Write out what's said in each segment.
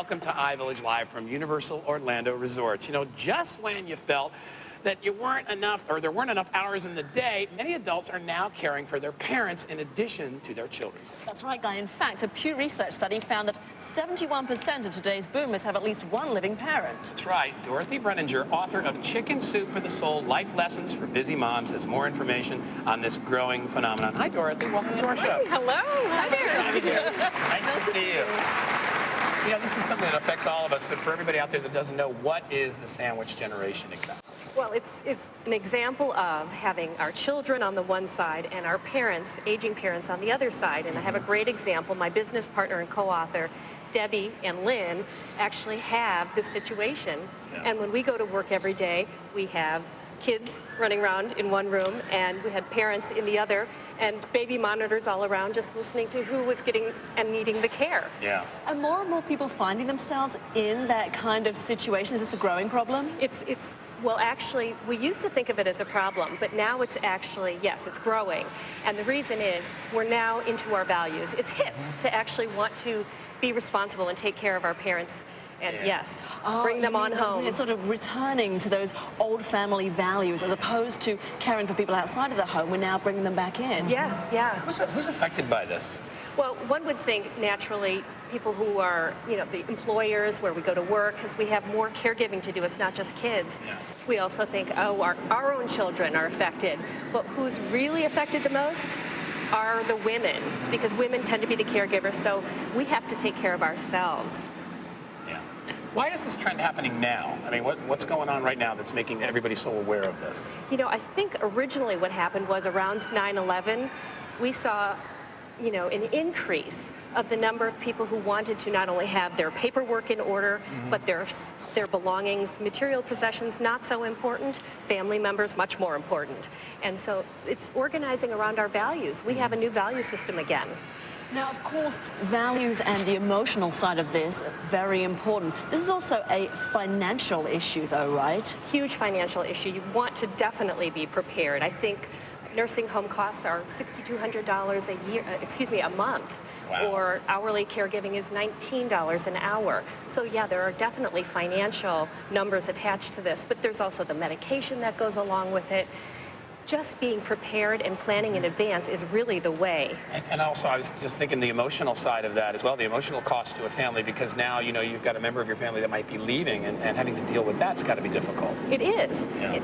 welcome to iVillage Live from Universal Orlando Resorts. You know, just when you felt that there weren't enough hours in the day, many adults are now caring for their parents in addition to their children. That's right, Guy. In fact, a Pew Research study found that 71% of today's boomers have at least one living parent. That's right. Dorothy Breininger, author of Chicken Soup for the Soul, Life Lessons for Busy Moms, has more information on this growing phenomenon. Hi, Dorothy. Welcome to our show. Hello. Hi there. Nice to see you. You know, this is something that affects all of us, but for everybody out there that doesn't know, what is the sandwich generation exactly? Well, it's an example of having our children on the one side and our parents, aging parents, on the other side. And I have a great example. My business partner and co-author, Debbie and Lynn, actually have this situation. Yeah. And when we go to work every day, we have kids running around in one room, and we had parents in the other, and baby monitors all around just listening to who was getting and needing the care. Yeah. Are more and more people finding themselves in that kind of situation? Is this a growing problem? Well, actually, we used to think of it as a problem, but now it's actually, yes, it's growing. And the reason is we're now into our values. It's hip to actually want to be responsible and take care of our parents. And yes, bring them on home. We're sort of returning to those old family values as opposed to caring for people outside of the home. We're now bringing them back in. Yeah. Who's affected by this? Well, one would think naturally people who are, the employers where we go to work, because we have more caregiving to do. It's not just kids. Yeah. We also think, our own children are affected. But who's really affected the most are the women, because women tend to be the caregivers. So we have to take care of ourselves. Why is this trend happening now? I mean, what's going on right now that's making everybody so aware of this? I think originally what happened was around 9/11, we saw, an increase of the number of people who wanted to not only have their paperwork in order, but their belongings, material possessions, not so important, family members, much more important. And so it's organizing around our values. We have a new value system again. Now, of course, values and the emotional side of this are very important. This is also a financial issue, though, right? Huge financial issue. You want to definitely be prepared. I think nursing home costs are $6,200 a month. Wow. Or hourly caregiving is $19 an hour. So yeah, there are definitely financial numbers attached to this, but there's also the medication that goes along with it. Just being prepared and planning in advance is really the way. And also, I was just thinking the emotional side of that as well, the emotional cost to a family, because now, you've got a member of your family that might be leaving, and having to deal with that's got to be difficult. It is. Yeah.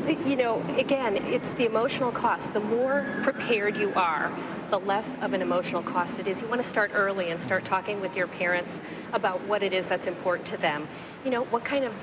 Again, it's the emotional cost. The more prepared you are, the less of an emotional cost it is. You want to start early and start talking with your parents about what it is that's important to them. What kind of...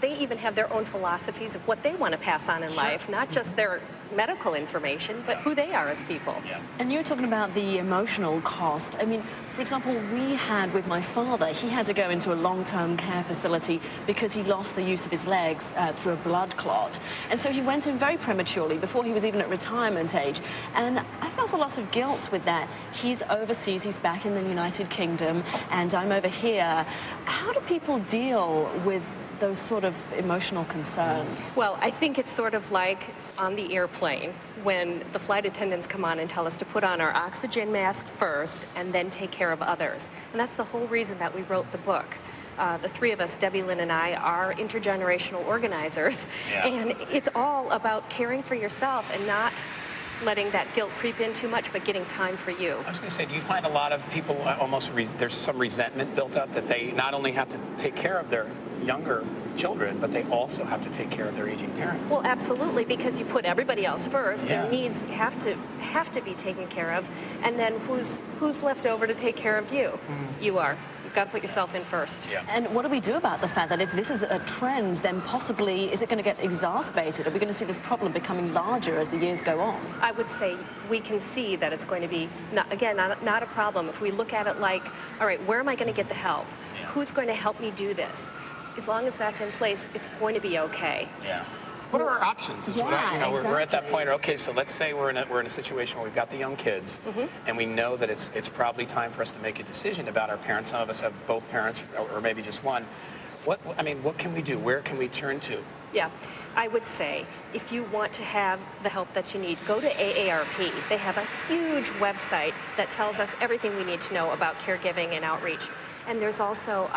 they even have their own philosophies of what they want to pass on in life, not just their medical information, but who they are as people. Yeah. And you're talking about the emotional cost. I mean, for example, we had with my father, he had to go into a long-term care facility because he lost the use of his legs through a blood clot. And so he went in very prematurely, before he was even at retirement age. And I felt a lot of guilt with that. He's overseas, he's back in the United Kingdom, and I'm over here. How do people deal with those sort of emotional concerns? Well, I think it's sort of like on the airplane when the flight attendants come on and tell us to put on our oxygen mask first and then take care of others. And that's the whole reason that we wrote the book. The three of us, Debbie, Lynn, and I, are intergenerational organizers. Yeah. And it's all about caring for yourself and not letting that guilt creep in too much, but getting time for you. I was going to say, do you find a lot of people there's some resentment built up that they not only have to take care of their younger children, but they also have to take care of their aging parents? Well, absolutely, because you put everybody else first. Yeah. Their needs have to be taken care of, and then who's left over to take care of you? You are. You've got to put yourself in first. Yeah. And what do we do about the fact that if this is a trend, then possibly is it going to get exacerbated? Are we going to see this problem becoming larger as the years go on? I would say we can see that it's going to be, not a problem. If we look at it like, all right, where am I going to get the help? Yeah. Who's going to help me do this? As long as that's in place, it's going to be okay. Yeah. What are our options? We're at that point. Okay, so let's say we're in a situation where we've got the young kids, and we know that it's probably time for us to make a decision about our parents. Some of us have both parents, or maybe just one. What can we do? Where can we turn to? Yeah, I would say if you want to have the help that you need, go to AARP. They have a huge website that tells us everything we need to know about caregiving and outreach. And there's also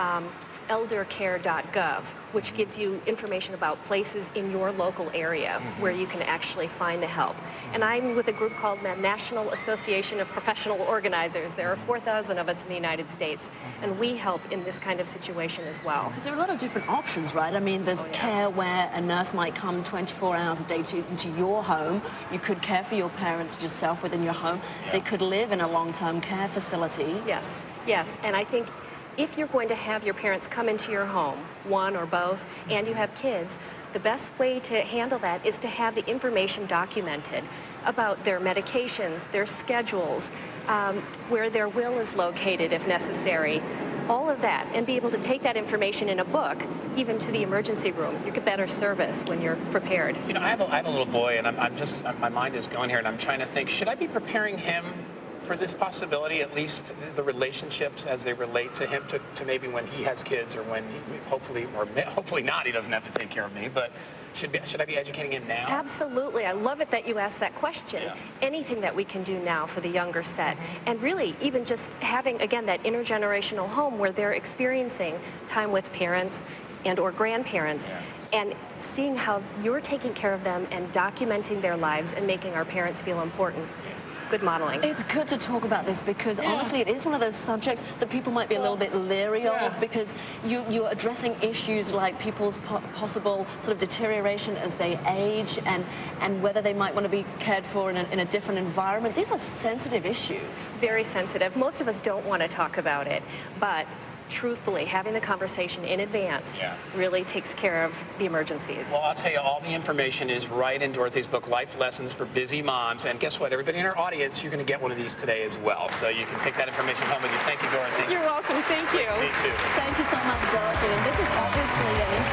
eldercare.gov, which gives you information about places in your local area where you can actually find the help. And I'm with a group called the National Association of Professional Organizers. There are 4,000 of us in the United States, and we help in this kind of situation as well. Because there are a lot of different options, right? I mean, there's care where a nurse might come 24 hours a day into your home. You could care for your parents yourself within your home. They could live in a long-term care facility. Yes, yes, and I think if you're going to have your parents come into your home, one or both, and you have kids, the best way to handle that is to have the information documented about their medications, their schedules, where their will is located if necessary, all of that, and be able to take that information in a book, even to the emergency room. You get better service when you're prepared. You know, I have a little boy, and my mind is going here, and I'm trying to think, should I be preparing him for this possibility, at least the relationships as they relate to him, to maybe when he has kids, or when hopefully not, he doesn't have to take care of me, but should I be educating him now? Absolutely. I love it that you asked that question. Yeah. Anything that we can do now for the younger set, and really even just having, again, that intergenerational home where they're experiencing time with parents and or grandparents, and seeing how you're taking care of them and documenting their lives and making our parents feel important. Good modeling. It's good to talk about this because honestly it is one of those subjects that people might be a little bit leery of, because you're addressing issues like people's possible sort of deterioration as they age, and whether they might want to be cared for in a different environment. These are sensitive issues. Very sensitive. Most of us don't want to talk about it, but truthfully, having the conversation in advance really takes care of the emergencies. Well, I'll tell you, all the information is right in Dorothy's book, Life Lessons for Busy Moms. And guess what? Everybody in our audience, you're going to get one of these today as well. So you can take that information home with you. Thank you, Dorothy. You're welcome. Thank you. Me too. Thank you so much, Dorothy. And this is obviously an